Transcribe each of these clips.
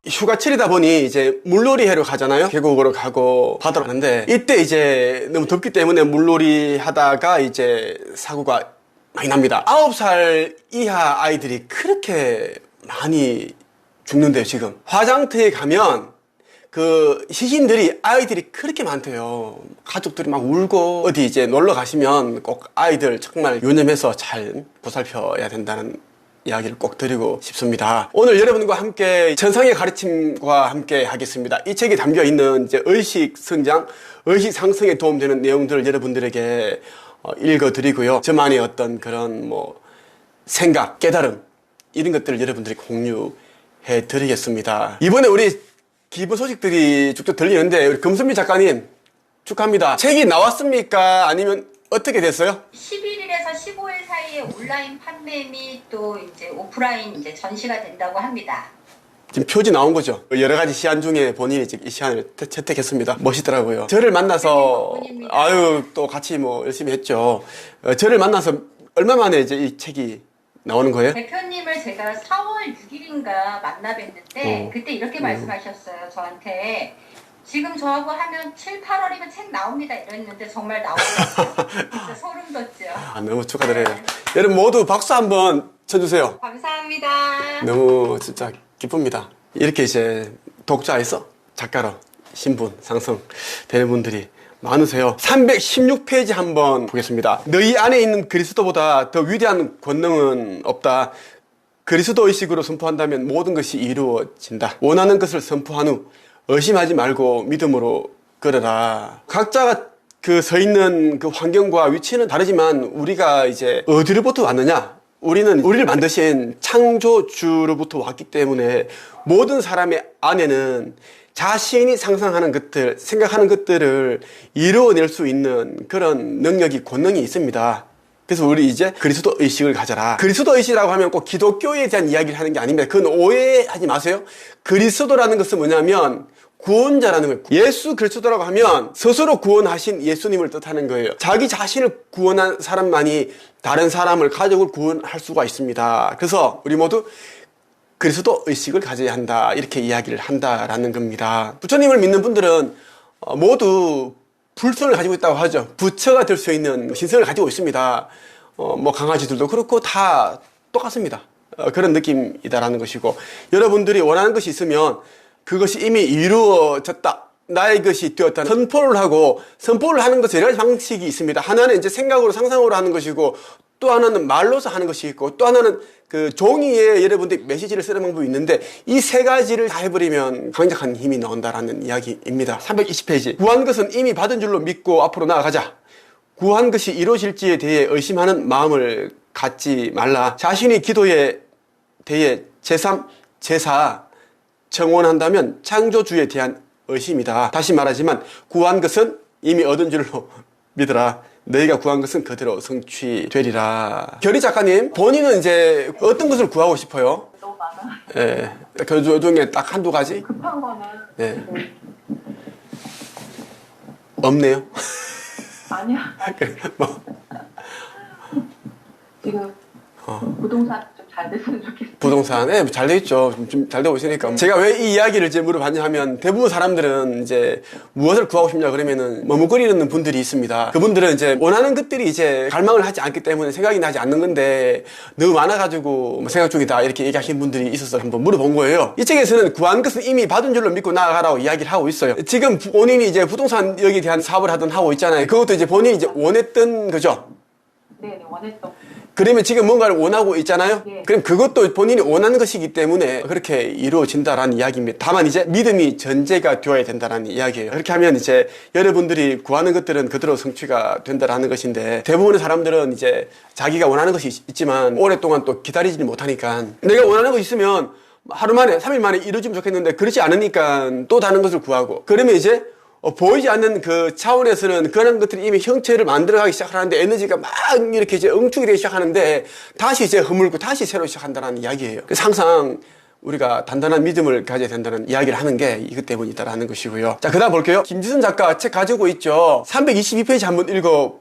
휴가철이다 보니 이제 물놀이 하러 가잖아요. 계곡으로 가고 바다로 가는데, 이때 이제 너무 덥기 때문에 물놀이 하다가 이제 사고가 많이 납니다. 9살 이하 아이들이 그렇게 많이 죽는데요. 지금 화장터에 가면 그 시신들이, 아이들이 그렇게 많대요. 가족들이 막 울고, 어디 이제 놀러 가시면 꼭 아이들 정말 유념해서 잘 보살펴야 된다는 이야기를 꼭 드리고 싶습니다. 오늘 여러분과 함께 천상의 가르침과 함께 하겠습니다. 이 책에 담겨 있는 이제 의식 성장, 의식 상승에 도움되는 내용들을 여러분들에게 읽어 드리고요. 저만의 어떤 그런 생각, 깨달음, 이런 것들을 여러분들이 공유해 드리겠습니다. 이번에 우리 기본 소식들이 쭉쭉 들리는데, 우리 금선미 작가님 축하합니다. 책이 나왔습니까? 아니면 어떻게 됐어요? 11일에서 15일 사이에 온라인 판매 및 또 이제 오프라인 이제 전시가 된다고 합니다. 지금 표지 나온 거죠. 여러 가지 시안 중에 본인이 이 시안을 채택했습니다. 멋있더라고요. 저를 만나서, 또 같이 열심히 했죠. 저를 만나서 얼마 만에 이제 이 책이 나오는 거예요? 대표님을 제가 4월 6일인가 만나 뵀는데, 그때 이렇게 말씀하셨어요. 저한테. 지금 저하고 하면 7, 8월이면 책 나옵니다 이랬는데 정말 나오더라고요. 진짜 소름 돋죠. 너무 축하드려요. 여러분 모두 박수 한번 쳐주세요. 감사합니다. 너무 진짜 기쁩니다. 이렇게 이제 독자에서 작가로 신분 상승 되는 분들이 많으세요. 316페이지 한번 보겠습니다. 너희 안에 있는 그리스도보다 더 위대한 권능은 없다. 그리스도 의식으로 선포한다면 모든 것이 이루어진다. 원하는 것을 선포한 후 의심하지 말고 믿음으로 걸어라. 각자가 서 있는 그 환경과 위치는 다르지만, 우리가 이제 어디로부터 왔느냐? 우리는 우리를 만드신 창조주로부터 왔기 때문에, 모든 사람의 안에는 자신이 상상하는 것들, 생각하는 것들을 이루어낼 수 있는 그런 능력이, 권능이 있습니다. 그래서 우리 이제 그리스도 의식을 가져라. 그리스도 의식이라고 하면 꼭 기독교에 대한 이야기를 하는 게 아닙니다. 그건 오해하지 마세요. 그리스도라는 것은 뭐냐면 구원자라는 거예요. 예수 그리스도라고 하면 스스로 구원하신 예수님을 뜻하는 거예요. 자기 자신을 구원한 사람만이 다른 사람을, 가족을 구원할 수가 있습니다. 그래서 우리 모두 그리스도 의식을 가져야 한다, 이렇게 이야기를 한다라는 겁니다. 부처님을 믿는 분들은 모두 불성을 가지고 있다고 하죠. 부처가 될 수 있는 신성을 가지고 있습니다. 강아지들도 그렇고 다 똑같습니다. 그런 느낌이다라는 것이고, 여러분들이 원하는 것이 있으면 그것이 이미 이루어졌다, 나의 것이 되었다 선포를 하고, 선포를 하는 것에 여러 가지 방식이 있습니다. 하나는 이제 생각으로, 상상으로 하는 것이고, 또 하나는 말로서 하는 것이 있고, 또 하나는 그 종이에 여러분들이 메시지를 쓰는 방법이 있는데, 이 세 가지를 다 해버리면 강력한 힘이 나온다라는 이야기입니다. 320페이지. 구한 것은 이미 받은 줄로 믿고 앞으로 나아가자. 구한 것이 이루어질지에 대해 의심하는 마음을 갖지 말라. 자신이 기도에 대해 제3, 제4 청원한다면 창조주에 대한 의심이다. 다시 말하지만 구한 것은 이미 얻은 줄로 믿으라. 너희가 구한 것은 그대로 성취되리라. 결희 작가님, 본인은 이제 어떤 것을 구하고 싶어요? 너무 많아. 예. 그 중에 딱 한두 가지? 급한 거는 네. 없네요. 아니야. 그래, 지금 부동산 좀 잘 됐으면 좋겠어. 부동산, 잘 돼 있죠. 좀 잘 되고 있으니까. 제가 왜 이 이야기를 이제 물어봤냐 하면, 대부분 사람들은 이제 무엇을 구하고 싶냐 그러면은 머뭇거리는 분들이 있습니다. 그분들은 이제 원하는 것들이 이제 갈망을 하지 않기 때문에 생각이 나지 않는 건데, 너무 많아가지고 생각 중이다, 이렇게 얘기하시는 분들이 있어서 한번 물어본 거예요. 이 책에서는 구한 것은 이미 받은 줄로 믿고 나아가라고 이야기를 하고 있어요. 지금 본인이 이제 부동산 여기에 대한 사업을 하고 있잖아요. 그것도 이제 본인이 이제 원했던 거죠. 네, 원했던. 그러면 지금 뭔가를 원하고 있잖아요? 예. 그럼 그것도 본인이 원하는 것이기 때문에 그렇게 이루어진다라는 이야기입니다. 다만 이제 믿음이 전제가 되어야 된다라는 이야기예요. 그렇게 하면 이제 여러분들이 구하는 것들은 그대로 성취가 된다라는 것인데, 대부분의 사람들은 이제 자기가 원하는 것이 있지만 오랫동안 또 기다리지 못하니까, 내가 원하는 것이 있으면 하루 만에, 3일 만에 이루어지면 좋겠는데 그렇지 않으니까 또 다른 것을 구하고, 그러면 이제 보이지 않는 그 차원에서는 그런 것들이 이미 형체를 만들어가기 시작하는데 에너지가 막 이렇게 이제 응축이 되기 시작하는데 다시 이제 허물고 다시 새로 시작한다는 이야기예요. 그래서 항상 우리가 단단한 믿음을 가져야 된다는 이야기를 하는 게 이것 때문이다라는 것이고요. 자, 그 다음 볼게요. 김지선 작가 책 가지고 있죠. 322페이지 한번 읽어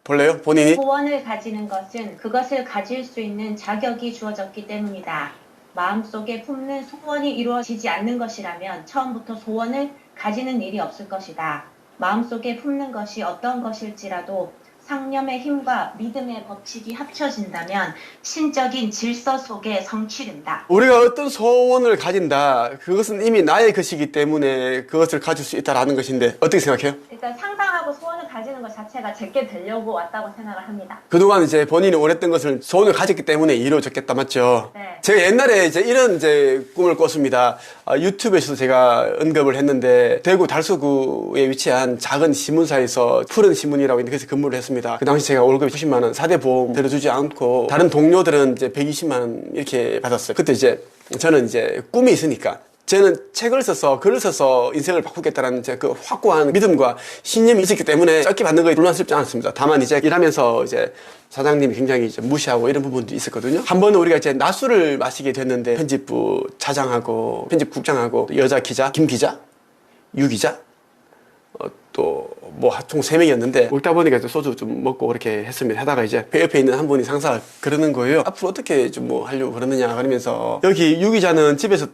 볼래요? 본인이? 소원을 가지는 것은 그것을 가질 수 있는 자격이 주어졌기 때문이다. 마음속에 품는 소원이 이루어지지 않는 것이라면 처음부터 소원을 가지는 일이 없을 것이다. 마음속에 품는 것이 어떤 것일지라도 상념의 힘과 믿음의 법칙이 합쳐진다면 신적인 질서 속에 성취된다. 우리가 어떤 소원을 가진다. 그것은 이미 나의 것이기 때문에 그것을 가질 수 있다라는 것인데 어떻게 생각해요? 일단 상상하고 소원을 가지는 것 자체가 제게 되려고 왔다고 생각을 합니다. 그동안 이제 본인이 원했던 것을 소원을 가졌기 때문에 이루어졌겠다, 맞죠? 네. 제가 옛날에 이제 이런 이제 꿈을 꿨습니다. 유튜브에서도 제가 언급을 했는데 대구 달서구에 위치한 작은 신문사에서 푸른 신문이라고 있는데 그래서 근무를 했습니다. 그 당시 제가 월급이 90만 원, 4대 보험 들어주지 않고 다른 동료들은 이제 120만 원 이렇게 받았어요. 그때 이제 저는 이제 꿈이 있으니까 저는 책을 써서 글을 써서 인생을 바꾸겠다라는 제 그 확고한 믿음과 신념이 있었기 때문에 적게 받는 거에 불만스럽지 않았습니다. 다만 이제 일하면서 이제 사장님이 굉장히 이제 무시하고 이런 부분도 있었거든요. 한 번은 우리가 이제 낮술을 마시게 됐는데 편집부 차장하고 편집국장하고 여자 기자, 김 기자, 유 기자, 또 뭐 총 3명이었는데 먹다 보니까 소주 좀 먹고 그렇게 했습니다. 하다가 이제 배 옆에 있는 한 분이 상사가 그러는 거예요. 앞으로 어떻게 좀 뭐 하려고 그러느냐 그러면서 여기 유 기자는 집에서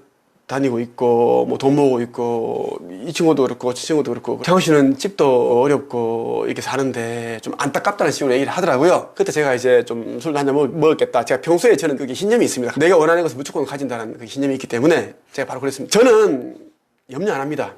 다니고 있고 뭐 돈 모으고 있고 이 친구도 그렇고 저 친구도 그렇고 장훈 씨는 집도 어렵고 이렇게 사는데 좀 안타깝다는 식으로 얘기를 하더라고요. 그때 제가 이제 좀 술도 한잔 먹었겠다. 제가 평소에 저는 그게 신념이 있습니다. 내가 원하는 것을 무조건 가진다는 그 신념이 있기 때문에 제가 바로 그랬습니다. 저는 염려 안 합니다.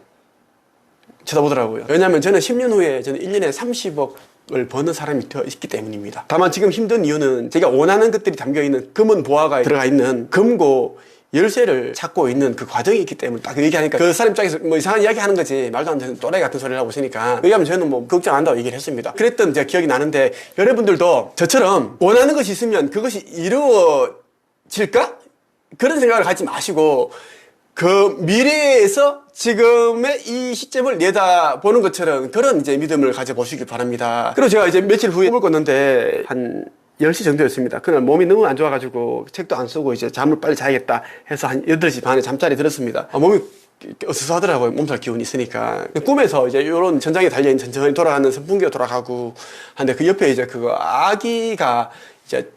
쳐다보더라고요. 왜냐하면 저는 10년 후에 저는 1년에 30억을 버는 사람이 되어 있기 때문입니다. 다만 지금 힘든 이유는 제가 원하는 것들이 담겨있는 금은 보화가 들어가 있는 금고 열쇠를 찾고 있는 그 과정이 있기 때문에 딱 얘기하니까 그 사람 입장에서 뭐 이상한 이야기 하는 거지 말도 안 되는 또라이 같은 소리를 하고 있으니까 왜냐하면 저는 뭐 걱정 안 한다고 얘기를 했습니다. 그랬던 제가 기억이 나는데 여러분들도 저처럼 원하는 것이 있으면 그것이 이루어질까? 그런 생각을 갖지 마시고 그 미래에서 지금의 이 시점을 내다보는 것처럼 그런 이제 믿음을 가져보시길 바랍니다. 그리고 제가 이제 며칠 후에 꿈을 꿨는데 한 10시 정도였습니다. 그날 몸이 너무 안 좋아가지고 책도 안 쓰고 이제 잠을 빨리 자야겠다 해서 한 8시 반에 잠자리 들었습니다. 몸이 어수선하더라고요. 몸살 기운이 있으니까. 꿈에서 이제 이런 천장에 달려있는 천천히 돌아가는 선풍기가 돌아가고 하는데 그 옆에 이제 그거 아기가 이제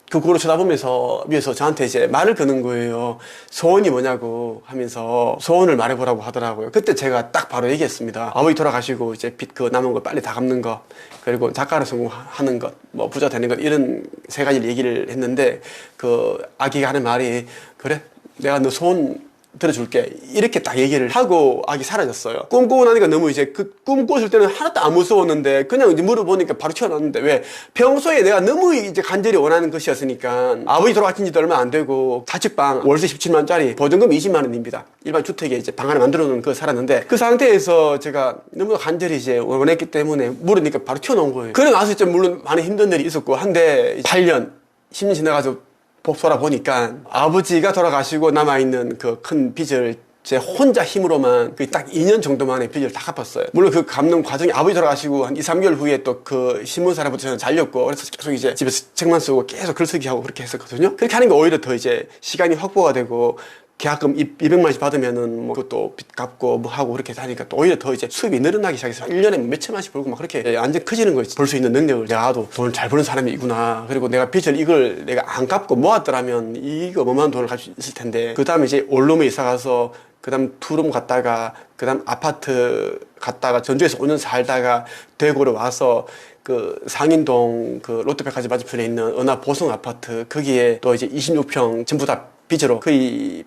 그 고로 쳐다보면서 위에서 저한테 이제 말을 거는 거예요. 소원이 뭐냐고 하면서 소원을 말해보라고 하더라고요. 그때 제가 딱 바로 얘기했습니다. 아버지 돌아가시고 이제 빚 그 남은 거 빨리 다 갚는 거, 그리고 작가로 성공하는 것, 뭐 부자 되는 것, 이런 3가지를 얘기를 했는데 그 아기가 하는 말이 그래? 내가 너 소원 들어줄게. 이렇게 딱 얘기를 하고 아기 사라졌어요. 꿈꾸고 나니까 너무 이제 그 꿈 꿨을 때는 하나도 안 무서웠는데 그냥 이제 물어보니까 바로 튀어나왔는데 왜? 평소에 내가 너무 이제 간절히 원하는 것이었으니까 아버지 돌아가신 지도 얼마 안 되고 자취방 월세 17만원짜리 보증금 20만원입니다. 일반 주택에 이제 방 하나 만들어 놓은 거 살았는데 그 상태에서 제가 너무 간절히 이제 원했기 때문에 물으니까 바로 튀어나온 거예요. 그래 나서 이제 물론 많은 힘든 일이 있었고 한데 8년, 10년 지나가서 복소라 보니까 아버지가 돌아가시고 남아있는 그 큰 빚을 제 혼자 힘으로만 그 딱 2년 정도 만에 빚을 다 갚았어요. 물론 그 갚는 과정이 아버지 돌아가시고 한 2, 3개월 후에 또 그 신문사로부터 저는 잘렸고 그래서 계속 이제 집에서 책만 쓰고 계속 글쓰기 하고 그렇게 했었거든요. 그렇게 하는 게 오히려 더 이제 시간이 확보가 되고 계약금 200만 원씩 받으면은 뭐 그것도 빚 갚고 뭐 하고 그렇게 하니까 또 오히려 더 이제 수입이 늘어나기 시작해서 1년에 몇천만 원씩 벌고 막 그렇게 완전 커지는 거지. 벌 수 있는 능력을 내가도 돈을 잘 버는 사람이구나. 그리고 내가 빚을 이걸 내가 안 갚고 모았더라면 이거 어마어마한 돈을 갈 수 있을 텐데 그 다음에 이제 원룸에 이사 가서 그 다음 투룸 갔다가 그 다음 아파트 갔다가 전주에서 5년 살다가 대구로 와서 그 상인동 그 롯데백화점 맞은편에 있는 은하 보성 아파트 거기에 또 이제 26평 전부 다 빚으로 거의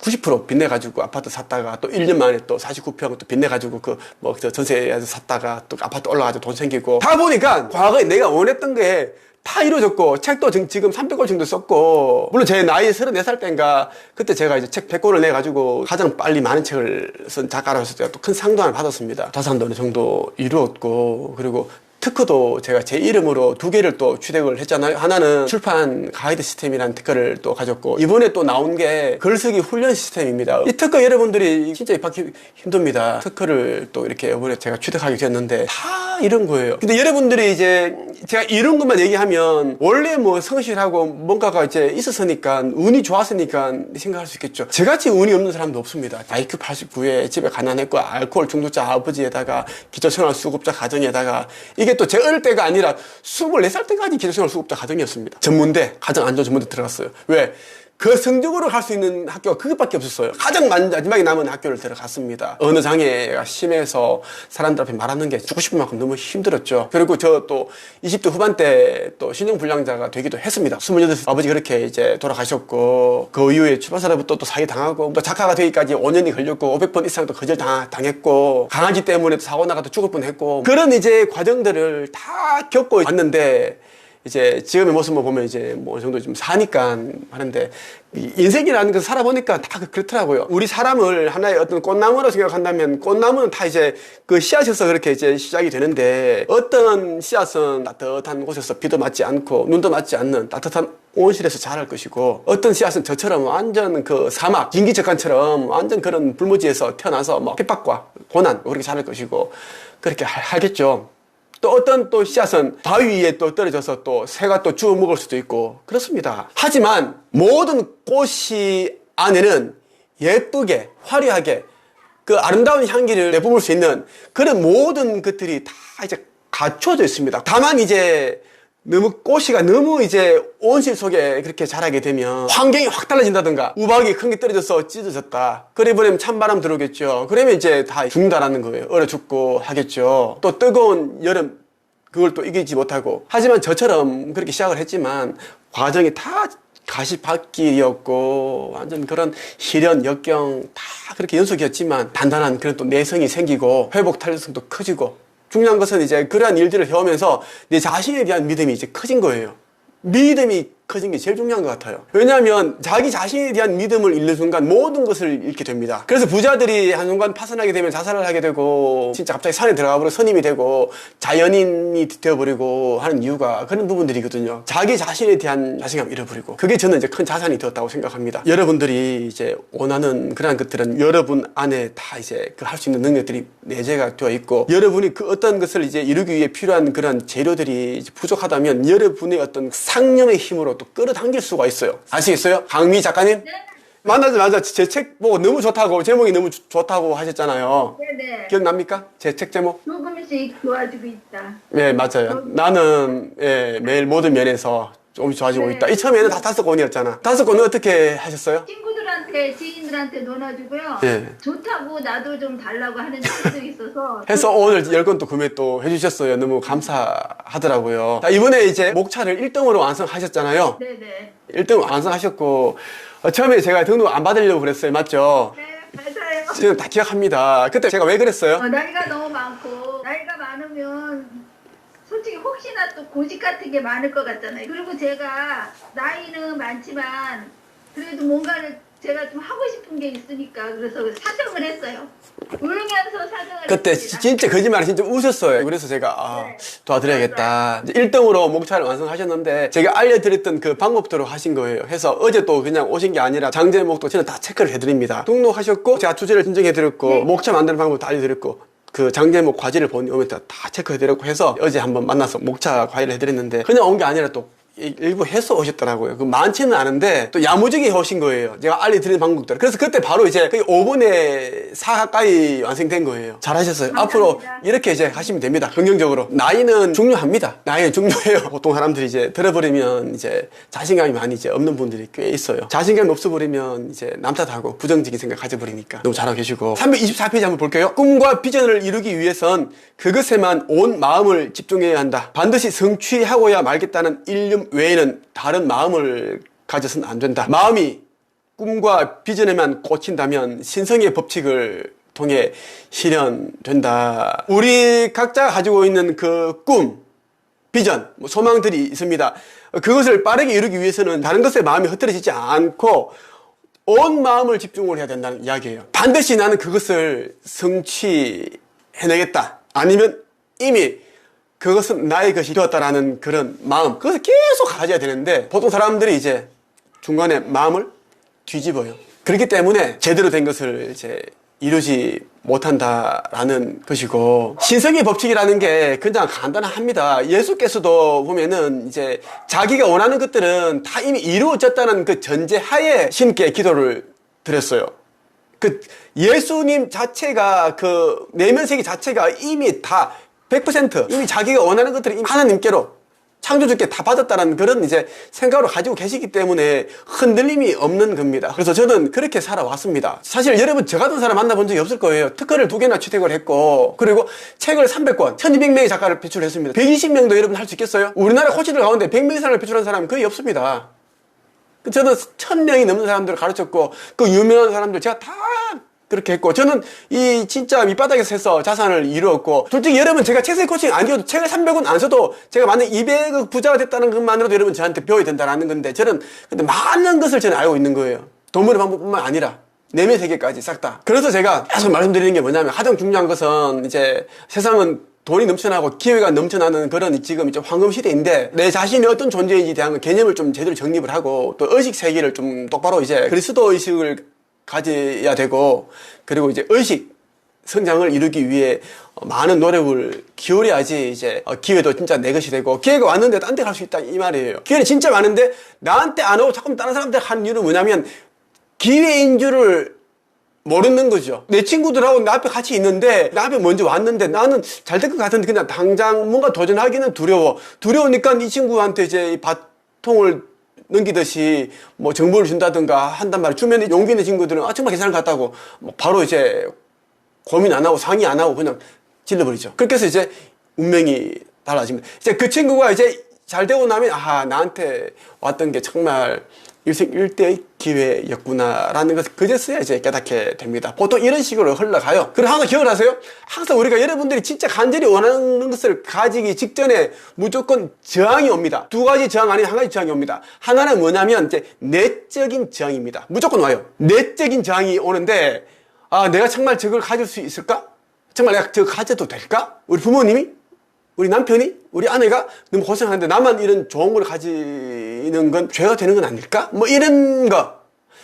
90% 빚내가지고 아파트 샀다가 또 1년 만에 또 49평 또 빚내가지고 그 뭐 전세에서 샀다가 또 아파트 올라가지고 돈 생기고 다 보니까 과거에 내가 원했던 게 다 이루어졌고 책도 지금 300권 정도 썼고 물론 제 나이 34살 때인가 그때 제가 이제 책 100권을 내가지고 가장 빨리 많은 책을 쓴 작가라서 제가 또 큰 상도 하나 받았습니다. 자산도 어느 정도 이루었고 그리고 특허도 제가 제 이름으로 2개를 또 취득을 했잖아요. 하나는 출판 가이드 시스템이라는 특허를 또 가졌고, 이번에 또 나온 게 글쓰기 훈련 시스템입니다. 이 특허 여러분들이 진짜 입학이 힘듭니다. 특허를 또 이렇게 이번에 제가 취득하게 됐는데 다 이런 거예요. 근데 여러분들이 이제 제가 이런 것만 얘기하면 원래 뭐 성실하고 뭔가가 이제 있었으니까, 운이 좋았으니까 생각할 수 있겠죠. 저같이 운이 없는 사람도 없습니다. IQ 89에 집에 가난했고 알코올 중독자 아버지에다가 기초생활수급자 가정에다가, 이게 또 제 어릴 때가 아니라 24살 때까지 기초생활수급자 가정이었습니다. 전문대, 가정 안전 전문대 들어갔어요. 왜? 그 성적으로 갈 수 있는 학교가 그것밖에 없었어요. 가장 마지막에 남은 학교를 들어갔습니다. 언어 장애가 심해서 사람들 앞에 말하는 게 죽고 싶은 만큼 너무 힘들었죠. 그리고 저 또 20대 후반 때 또 신용불량자가 되기도 했습니다. 28살 아버지 그렇게 이제 돌아가셨고, 그 이후에 출판사로부터 또 사기 당하고, 또 작가가 되기까지 5년이 걸렸고 500번 이상 또 거절 당했고, 강아지 때문에 사고 나가도 죽을 뻔했고, 그런 이제 과정들을 다 겪고 왔는데, 이제 지금의 모습을 보면 이제 뭐 어느 정도 좀 사니까 하는데, 인생이라는 걸 살아보니까 다 그렇더라고요. 우리 사람을 하나의 어떤 꽃나무로 생각한다면, 꽃나무는 다 이제 그 씨앗에서 그렇게 이제 시작이 되는데, 어떤 씨앗은 따뜻한 곳에서 비도 맞지 않고 눈도 맞지 않는 따뜻한 온실에서 자랄 것이고, 어떤 씨앗은 저처럼 완전 그 사막 진기적간처럼 완전 그런 불모지에서 태어나서 뭐 핍박과 고난 그렇게 자랄 것이고, 그렇게 하겠죠. 또 어떤 또 씨앗은 바위 위에 또 떨어져서 또 새가 또 주워 먹을 수도 있고 그렇습니다. 하지만 모든 꽃이 안에는 예쁘게 화려하게 그 아름다운 향기를 내뿜을 수 있는 그런 모든 것들이 다 이제 갖춰져 있습니다. 다만 이제 너무 꽃이가 너무 이제 온실 속에 그렇게 자라게 되면 환경이 확 달라진다든가, 우박이 큰 게 떨어져서 찢어졌다, 그래 버리면 찬바람 들어오겠죠. 그러면 이제 다 죽는다라는 거예요. 얼어 죽고 하겠죠. 또 뜨거운 여름 그걸 또 이기지 못하고. 하지만 저처럼 그렇게 시작을 했지만 과정이 다 가시밭길이었고, 완전 그런 시련, 역경 다 그렇게 연속이었지만 단단한 그런 또 내성이 생기고 회복 탄력성도 커지고, 중요한 것은 이제 그러한 일들을 해오면서 내 자신에 대한 믿음이 이제 커진 거예요. 믿음이 커진 게 제일 중요한 것 같아요. 왜냐하면 자기 자신에 대한 믿음을 잃는 순간 모든 것을 잃게 됩니다. 그래서 부자들이 한순간 파산하게 되면 자살을 하게 되고, 진짜 갑자기 산에 들어가 버려 선임이 되고 자연인이 되어버리고 하는 이유가 그런 부분들이거든요. 자기 자신에 대한 자신감 잃어버리고, 그게 저는 이제 큰 자산이 되었다고 생각합니다. 여러분들이 이제 원하는 그러한 것들은 여러분 안에 다 이제 그 할 수 있는 능력들이 내재가 되어 있고, 여러분이 그 어떤 것을 이제 이루기 위해 필요한 그런 재료들이 이제 부족하다면 여러분의 어떤 상념의 힘으로 또 끌어당길 수가 있어요. 아시겠어요? 강미 작가님? 네. 맞아. 제 책 보고 너무 좋다고, 제목이 너무 좋다고 하셨잖아요. 네네. 기억납니까? 제 책 제목? 조금씩 좋아지고 있다. 네, 맞아요. 나는 매일 모든 면에서 조금씩 좋아지고 네. 있다. 이 처음에는 다 5권이었잖아. 5권은 어떻게 하셨어요? 친구들한테, 지인들한테 논아주고요. 예. 좋다고 나도 좀 달라고 하는 친구들이 있어서. 해서 오늘 10권 또 구매 또 해주셨어요. 너무 감사하더라고요. 자, 이번에 이제 목차를 1등으로 완성하셨잖아요. 네네. 1등 완성하셨고, 처음에 제가 등록 안 받으려고 그랬어요. 맞죠? 네, 맞아요. 지금 다 기억합니다. 그때 제가 왜 그랬어요? 나이가 너무 많고, 나이가 많으면 솔직히 혹시나 또 고집 같은 게 많을 것 같잖아요. 그리고 제가 나이는 많지만 그래도 뭔가를 제가 좀 하고 싶은 게 있으니까, 그래서 사정을 했어요. 울면서 사정을 그때 했습니다. 진짜 거짓말이 진짜 우셨어요. 그래서 제가 네. 도와드려야겠다. 이제 1등으로 목차를 완성하셨는데, 제가 알려드렸던 그 방법대로 하신 거예요. 해서 어제 또 그냥 오신 게 아니라 장제목도 저는 다 체크를 해드립니다. 등록하셨고, 제가 투자를 신청해드렸고, 네. 목차 만드는 방법도 알려드렸고, 그 장제목 과제를 보면 다 체크해드렸고 해서 어제 한번 만나서 목차 과외를 해드렸는데, 그냥 온 게 아니라 또 일부 해서 오셨더라고요. 그 많지는 않은데 또 야무지게 오신 거예요. 제가 알려드리는 방법대로. 그래서 그때 바로 이제 거의 5분에 4 가까이 완성된 거예요. 잘하셨어요. 감사합니다. 앞으로 이렇게 이제 하시면 됩니다. 긍정적으로. 나이는 중요합니다. 나이는 중요해요. 보통 사람들이 이제 들어버리면 이제 자신감이 많이 이제 없는 분들이 꽤 있어요. 자신감이 없어버리면 이제 남 탓하고 부정적인 생각 가져버리니까 너무 잘하고 계시고. 324페이지 한번 볼게요. 꿈과 비전을 이루기 위해선 그것에만 온 마음을 집중해야 한다. 반드시 성취하고야 말겠다는 일념 외에는 다른 마음을 가져서는 안 된다. 마음이 꿈과 비전에만 꽂힌다면 신성의 법칙을 통해 실현된다. 우리 각자 가지고 있는 그 꿈, 비전, 소망들이 있습니다. 그것을 빠르게 이루기 위해서는 다른 것에 마음이 흐트러지지 않고 온 마음을 집중을 해야 된다는 이야기예요. 반드시 나는 그것을 성취해내겠다. 아니면 이미 그것은 나의 것이 되었다라는 그런 마음, 그것을 계속 가져야 되는데 보통 사람들이 이제 중간에 마음을 뒤집어요. 그렇기 때문에 제대로 된 것을 이제 이루지 못한다라는 것이고, 신성의 법칙이라는 게 그냥 간단합니다. 예수께서도 보면은 이제 자기가 원하는 것들은 다 이미 이루어졌다는 그 전제하에 신께 기도를 드렸어요. 그 예수님 자체가 그 내면세계 자체가 이미 다 100% 이미 자기가 원하는 것들을 이미 하나님께로 창조주께 다 받았다는 그런 이제 생각으로 가지고 계시기 때문에 흔들림이 없는 겁니다. 그래서 저는 그렇게 살아왔습니다. 사실 여러분 저 같은 사람 만나본 적이 없을 거예요. 특허를 2개나 취득을 했고, 그리고 책을 300권, 1200명의 작가를 배출했습니다. 120명도 여러분 할 수 있겠어요? 우리나라 코치들 가운데 100명 이상을 배출한 사람은 거의 없습니다. 저는 1000명이 넘는 사람들을 가르쳤고, 그 유명한 사람들 제가 다 그렇게 했고, 저는 이 진짜 밑바닥에서 해서 자산을 이루었고, 솔직히 여러분 제가 책세 코칭 안 되어도 책을 300원 안 써도 제가 만약 200억 부자가 됐다는 것만으로도 여러분 저한테 배워야 된다는 건데, 저는 근데 많은 것을 저는 알고 있는 거예요. 돈 버는 방법뿐만 아니라 내면 세계까지 싹 다. 그래서 제가 계속 말씀드리는 게 뭐냐면, 가장 중요한 것은 이제 세상은 돈이 넘쳐나고 기회가 넘쳐나는 그런 지금 이제 황금 시대인데, 내 자신이 어떤 존재인지에 대한 개념을 좀 제대로 정립을 하고, 또 의식 세계를 좀 똑바로 이제 그리스도 의식을 가져야 되고, 그리고 이제 의식 성장을 이루기 위해 많은 노력을 기울여야지 이제 기회도 진짜 내 것이 되고, 기회가 왔는데 딴 데 갈 수 있다 이 말이에요. 기회는 진짜 많은데 나한테 안 오고 자꾸 다른 사람한테 하는 이유는 뭐냐면, 기회인 줄을 모르는 거죠. 내 친구들하고 내 앞에 같이 있는데, 내 앞에 먼저 왔는데 나는 잘 될 것 같은데 그냥 당장 뭔가 도전하기는 두려우니까 이 친구한테 이제 이 바통을 넘기듯이 뭐 정보를 준다든가 한단 말이에요. 주변에 용기 있는 친구들은 정말 괜찮은 것 같다고 뭐 바로 이제 고민 안 하고 상의 안 하고 그냥 질러버리죠. 그렇게 해서 이제 운명이 달라집니다. 이제 그 친구가 이제 잘 되고 나면, 나한테 왔던 게 정말 일생일대의 기회였구나라는 것을 그제서야 이제 깨닫게 됩니다. 보통 이런 식으로 흘러가요. 그리고 항상 기억을 하세요. 항상 우리가 여러분들이 진짜 간절히 원하는 것을 가지기 직전에 무조건 저항이 옵니다. 2가지 저항 아닌 1가지 저항이 옵니다. 하나는 뭐냐면 이제 내적인 저항입니다. 무조건 와요. 내적인 저항이 오는데, 내가 정말 저걸 가질 수 있을까? 정말 내가 저걸 가져도 될까? 우리 부모님이? 우리 남편이? 우리 아내가 너무 고생하는데 나만 이런 좋은 걸 가지는 건 죄가 되는 건 아닐까? 뭐 이런 거.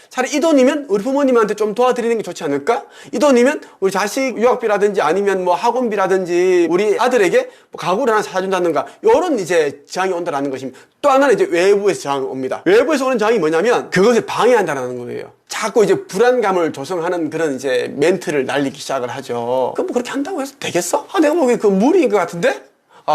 차라리 이 돈이면 우리 부모님한테 좀 도와드리는 게 좋지 않을까? 이 돈이면 우리 자식 유학비라든지 아니면 뭐 학원비라든지 우리 아들에게 뭐 가구를 하나 사준다든가, 요런 이제 저항이 온다라는 것입니다. 또 하나는 이제 외부에서 저항이 옵니다. 외부에서 오는 저항이 뭐냐면 그것을 방해한다라는 거예요. 자꾸 이제 불안감을 조성하는 그런 이제 멘트를 날리기 시작을 하죠. 그럼 뭐 그렇게 한다고 해서 되겠어? 내가 보기엔 그 무리인 것 같은데?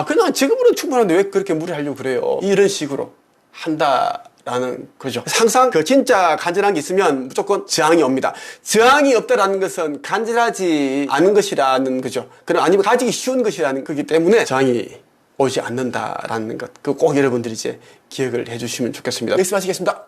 그냥 지금으로는 충분한데 왜 그렇게 무리하려고 그래요? 이런 식으로 한다라는 거죠. 항상 그 진짜 간절한 게 있으면 무조건 저항이 옵니다. 저항이 없다라는 것은 간절하지 않은 것이라는 거죠. 그럼 아니면 가지기 쉬운 것이라는 거기 때문에 저항이 오지 않는다라는 것. 그 꼭 여러분들이 이제 기억을 해주시면 좋겠습니다. 여기서 마치겠습니다.